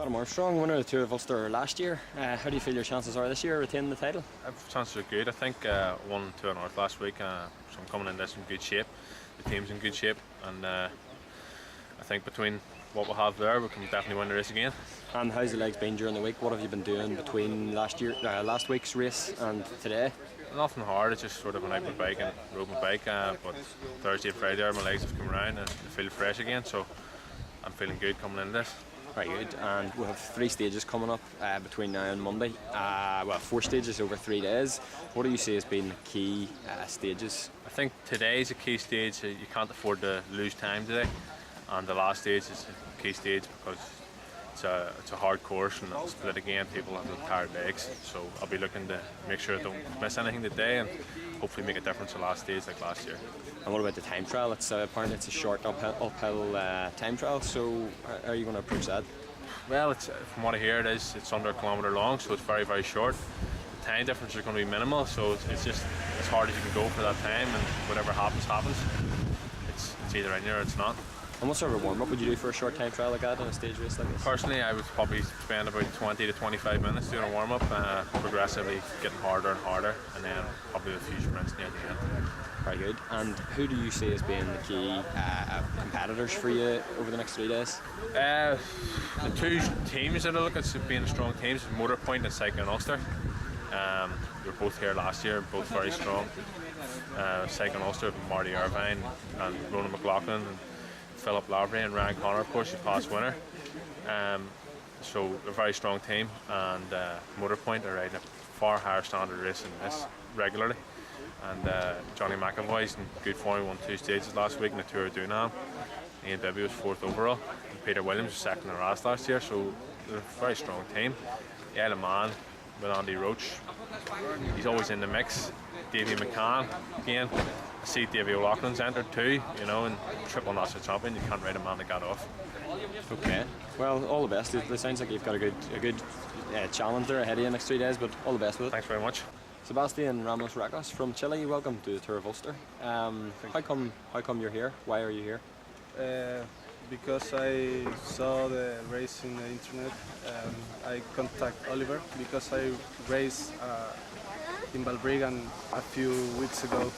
Adam Armstrong, winner of the Tour of Ulster last year. How do you feel your chances are this year retaining the title? Chances are good. I think won Tour North last week, so I'm coming in this in good shape. The team's in good shape, and I think between what we'll have there, we can definitely win the race again. And how's the legs been during the week? What have you been doing between last week's race and today? Nothing hard. It's just sort of when I rode my bike. But Thursday and Friday, my legs have come around and I feel fresh again. So I'm feeling good coming into this. Very good. And we have 3 stages coming up between now and Monday. 4 stages over 3 days. What do you see as being the key stages? I think today's a key stage. You can't afford to lose time today, and the last stage is a key stage because it's a hard course and it's split again. People have tired legs, so I'll be looking to make sure I don't miss anything today and hopefully make a difference the last stage like last year. And what about the time trial? It's apparently it's a short uphill time trial. So how are you going to approach that? Well, from what I hear, it's under a kilometre long, so it's very, very short. The time difference is going to be minimal, so it's hard as you can go for that time, and whatever happens. It's either in here or it's not. And what sort of warm-up would you do for a short time trial like that in a stage race like this? Personally, I would probably spend about 20 to 25 minutes doing a warm-up, progressively getting harder and harder, and then probably a few sprints near the end. Very good. And who do you see as being the key competitors for you over the next 3 days? The 2 teams that I look at being strong teams is Motorpoint and Cycling Ulster. They were both here last year, both very strong. Cycling Ulster, Marty Irvine and Ronan McLaughlin, and Philip Lavery and Ryan Connor, of course, the past winner. So a very strong team, and Motorpoint are riding a far higher standard race than this regularly. And Johnny McAvoy's in good form. He won 2 stages last week in the Tour of Dunham. Ian Bibby was 4th overall. And Peter Williams was 2nd in the race last year, so they're a very strong team. The Isle of Man with Andy Roach, he's always in the mix. Davy McCann again. I see Davy O'Loughlin's entered too, and triple national champion. You can't ride a man that got off. Okay. Well, all the best. It sounds like you've got a good challenge there ahead of you next 3 days, but all the best with it. Thanks very much. Sebastian Ramos Rakos from Chile, welcome to the Tour of Ulster. How come you're here? Why are you here? Because I saw the race in the internet. I contact Oliver because I raced in Balbriggan a few weeks ago.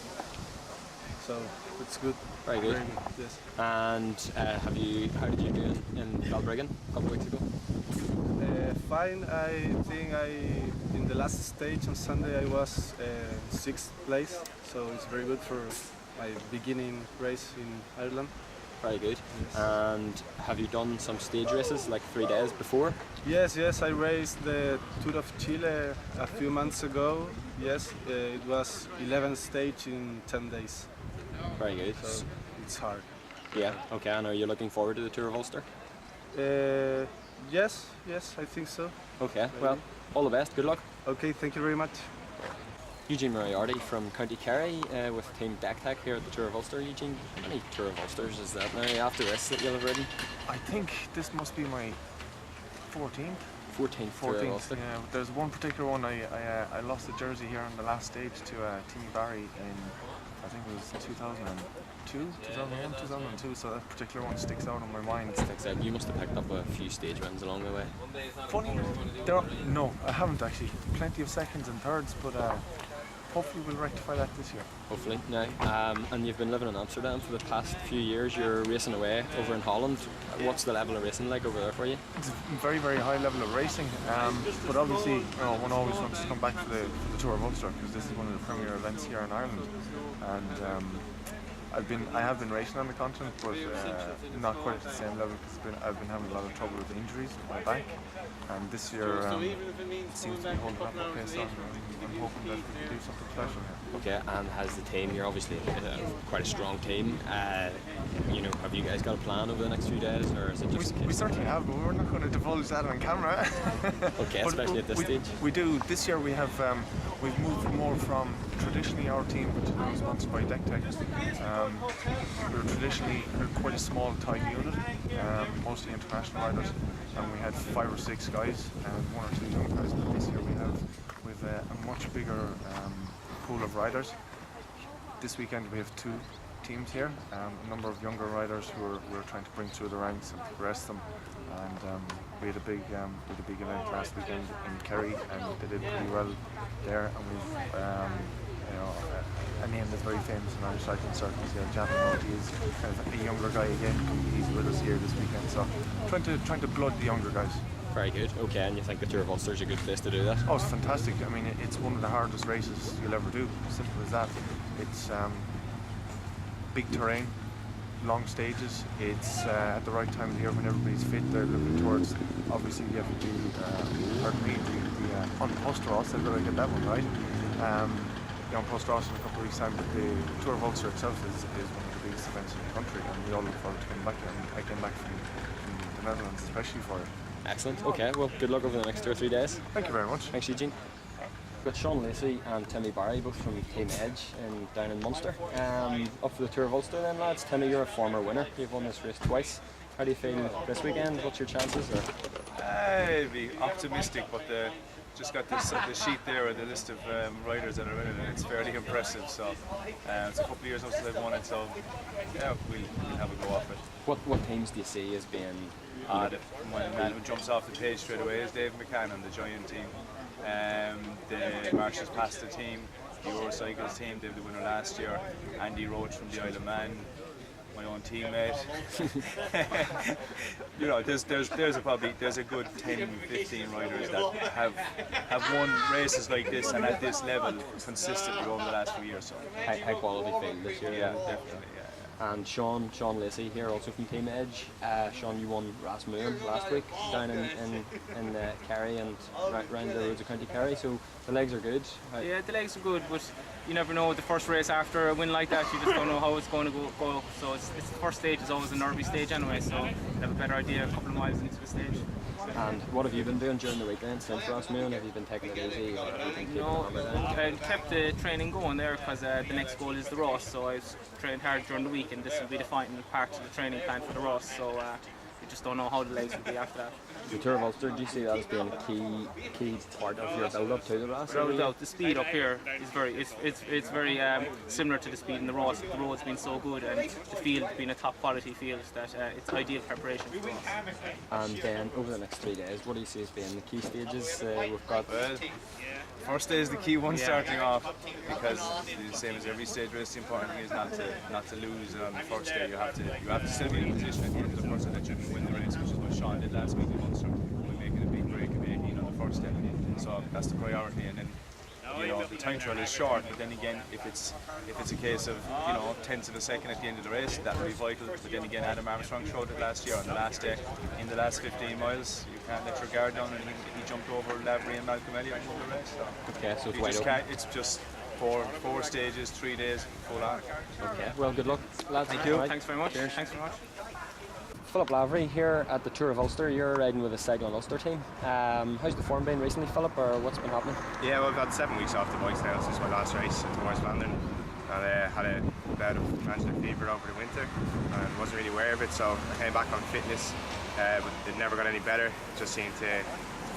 So it's good. Very good. Yes. And how did you do in Balbriggan a couple of weeks ago? Fine. I think in the last stage on Sunday I was 6th place, so it's very good for my beginning race in Ireland. Very good. Yes. And have you done some stage races like 3 days before? Yes, I raced the Tour of Chile a few months ago. Yes, it was 11th stage in 10 days. Very good. So it's hard. Yeah, okay. And are you looking forward to the Tour of Ulster? Yes, I think so. Okay, well, all the best. Good luck. Okay, thank you very much. Eugene Moriarty from County Kerry with Team Tech here at the Tour of Ulster. Eugene, how many Tour of Ulsters is that now after this that you'll have ridden? I think this must be my 14th. 14th Tour of Ulster. Yeah, there's one particular one I lost the jersey here on the last stage to Timmy Barry in, I think it was 2002, so that particular one sticks out on my mind. Sticks out. You must have picked up a few stage wins along the way. Funny, no, I haven't actually. Plenty of seconds and thirds, but hopefully we'll rectify that this year. Hopefully, now. And you've been living in Amsterdam for the past few years. You're racing away over in Holland. What's the level of racing like over there for you? It's a very, very high level of racing, but obviously, one always wants to come back for the Tour of Ulster because this is one of the premier events here in Ireland, and I have been racing on the continent, but not quite at the same level because I've been having a lot of trouble with injuries with my back, and this year it seems to be holding up okay, so I'm hoping that we can do something special here. Okay, and has the team, you're obviously quite a strong team, have you guys got a plan over the next few days, or is it just we certainly have, but we're not going to divulge that on camera. Okay, especially at this stage. We do. This year we have we've moved more from traditionally our team, which is now sponsored by Deck Tech. We're traditionally quite a small, tight unit, mostly international riders, and we had 5 or 6 guys and 1 or 2 young guys. But this year we have a much bigger pool of riders. This weekend we have 2 teams here, a number of younger riders who we're trying to bring through the ranks and progress them, and we had a big event last weekend in Kerry, and they did pretty well there. And we've a name that's very famous in Irish cycling circles. Gavin Murphy is kind of a younger guy again. He's with us here this weekend, so trying to blood the younger guys. Very good. Okay, and you think the Tour of Ulster is a good place to do that? Oh, it's fantastic. I mean, it's one of the hardest races you'll ever do. Simple as that. It's big terrain, long stages. It's at the right time of the year when everybody's fit. They're looking towards, obviously, you have to do, on Post Ross. I've got to get that one right. On Post Ross in a couple of weeks' time. But the Tour of Ulster itself is one of the biggest events in the country, and we all look forward to getting back here. And I came back from the Netherlands especially for it. Excellent. Okay, well, good luck over the next 2 or 3 days. Thank you very much. Thanks, Eugene. We've got Sean Lacey and Timmy Barry, both from Team Edge down in Munster. Up for the Tour of Ulster then, lads. Timmy, you're a former winner. You've won this race twice. How do you feel this weekend? What's your chances? I'd be optimistic, but just got the sheet there with the list of riders that are in it, and it's fairly impressive. So it's a couple of years since I've won it, so yeah, we'll have a go off it. What teams do you see as being... The man who jumps off the page straight away is Dave McCann, the Giant team. The Marshall's Pasta team, the Eurocycles team, they were the winner last year. Andy Roach from the Isle of Man, my own teammate. there's a good 10, 15 riders that have won races like this and at this level consistently over the last few years. So high quality field this year. Yeah, definitely. Yeah. And Sean Lacey here, also from Team Edge. Sean, you won Ras Moon last week down in Kerry and round the roads of County Kerry, so the legs are good. Yeah, the legs are good, but you never know. The first race after a win like that, you just don't know how it's going to go. So it's the first stage is always a nervy stage anyway, so you have a better idea a couple of miles into the stage. And what have you been doing during the weekend since Ras Moon? Have you been taking it easy? Or have you been No, I kept the training going there because the next goal is the Ross, so I trained hard during the week, and this will be the final part of the training plan for the Ross, so you just don't know how the legs will be after that. The Tour of Ulster, do you see that as being a key part of your build-up to the Ross? Without a doubt, the speed up here is very similar to the speed in the Ross. The road's been so good and the field being a top quality field that it's ideal preparation for us. And then over the next 3 days, what do you see as being the key stages? We've got... Well, first day is the key one starting off, because the same as every stage race, the important thing is not to lose on the first day. You have to still be in a position at the end of the first day that you can win the race, which is what Sean did last week in Ulster by making a big break of 18 on the first day. So that's the priority, and then the time trial is short, but then again, if it's a case of tenths of a second at the end of the race, that will be vital. But then again, Adam Armstrong showed it last year on the last day. In the last 15 miles, you can't let your guard down, and he jumped over Lavery and Malcolm Elliott and won the race. So okay, so it's wide open. It's just four stages, 3 days, full on. Okay, well, good luck, lads. Thank you. Right. Thanks very much. Cheers. Thanks very much. Philip Lavery here at the Tour of Ulster. You're riding with the Cycling Ulster team. How's the form been recently, Philip, or what's been happening? Yeah, well, I've had 7 weeks off the bikes now since my last race towards London, and had a bout of glandular fever over the winter and wasn't really aware of it, so I came back on fitness, but it never got any better. It just seemed to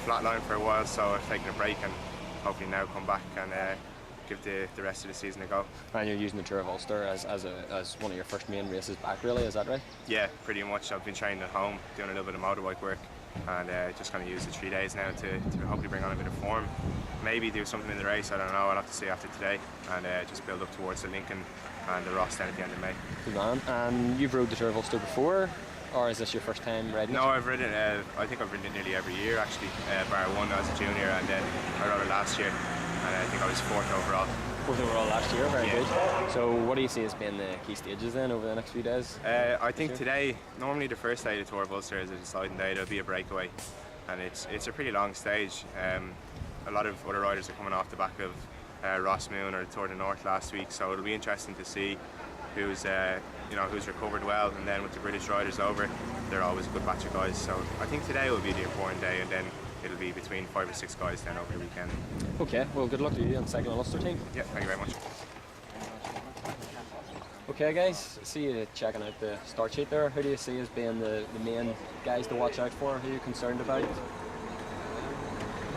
flatline for a while, so I've taken a break and hopefully now come back and give the rest of the season a go. And you're using the Tour of Ulster as one of your first main races back, really, is that right? Yeah, pretty much. I've been training at home, doing a little bit of motorbike work, and just going to use the 3 days now to hopefully bring on a bit of form. Maybe do something in the race, I don't know, I'll have to see after today, and just build up towards the Lincoln and the Ross then at the end of May. Good man. And you've rode the Tour of Ulster before, or is this your first time riding it? No, I've ridden it, I think I've ridden it nearly every year actually, bar one as a junior, and then I rode it last year, and I think I was 4th overall. 4th overall last year, very good. So what do you see as being the key stages then over the next few days? I think today, normally the first day of the Tour of Ulster is a deciding day. There'll be a breakaway, and it's a pretty long stage. A lot of other riders are coming off the back of Ras Moon or the Tour de North last week, so it'll be interesting to see who's recovered well, and then with the British riders over, they're always a good batch of guys. So I think today will be the important day, and then it'll be between 5 or 6 guys then over the weekend. Okay, well, good luck to you and the Cycling Ulster team. Yeah, thank you very much. Okay, guys, see you checking out the start sheet there. Who do you see as being the main guys to watch out for? Who are you concerned about?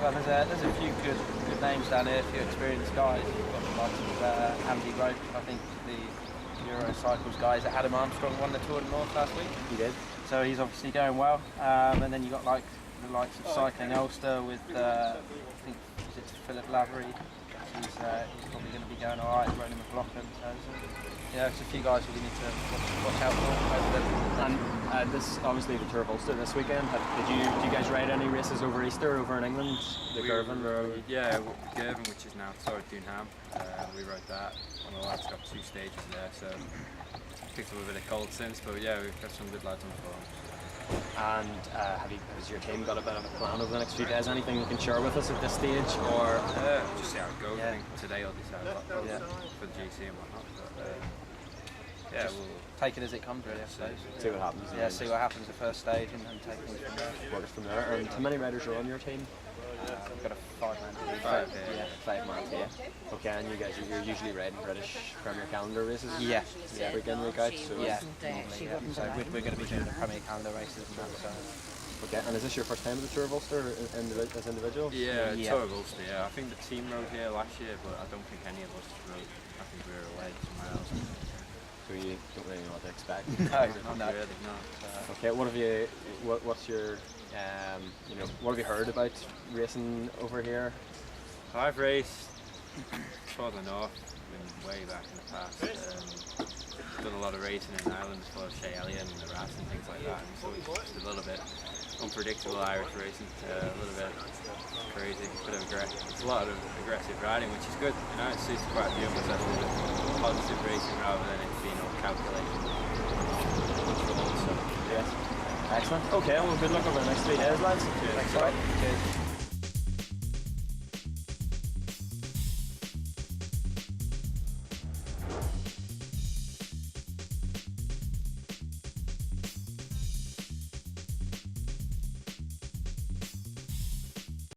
Well, there's a few good names down here, a few experienced guys. You've got the likes of Andy Roach. I think the Eurocycles guys. Adam Armstrong won the Tour de North last week. He did. So he's obviously going well. And then you've got like the likes of Cycling Ulster with I think it's Philip Lavery. He's probably going to be going all right. Ronan McLaughlin. So it's a few guys we need to watch out for over there. And this obviously the Tour of Ulster this weekend. Did you guys ride any races over Easter over in England? The Girvan or? Yeah, Girvan, which is now Doonham. We rode that. And the lads got 2 stages there, so picked up a bit of cold since. But yeah, we've got some good lads on form. And has your team got a bit of a plan over the next few days? Anything you can share with us at this stage, or just see how it goes? Yeah. I think today I'll decide what for the GC and whatnot. But yeah, we'll take it as it comes, really. I suppose. see what happens? Yeah, see what happens the first stage and take things from there. Work it from there. And how many riders are on your team? We've got a 5-man team. 5 man team. Okay, and you guys you're usually riding British Premier Calendar races? Yeah. Week in, week out. So Yeah. Normally, yeah. So we're going to be doing the Premier Calendar races and that. So. Okay, and is this your first time at the Tour of Ulster as individuals? yeah, Yeah. Tour of Ulster. Yeah, I think the team rode here last year, but I don't think any of us rode. I think we were away somewhere else. So you don't really know what to expect. Not really, no. Okay, what's your what have you heard about racing over here? I've raced further north, way back in the past. Done a lot of racing in Ireland for Shea Elliott and the Rats and things like that. And so it's just a little bit unpredictable Irish racing, a little bit crazy, it's a lot of aggressive riding, which is good. You know, it suits quite a few of us. That's a bit of positive racing rather than it being all calculated. Yes. Excellent. Okay, well good luck over the next 3 days, lads. Cheers. Thanks a lot. Cheers.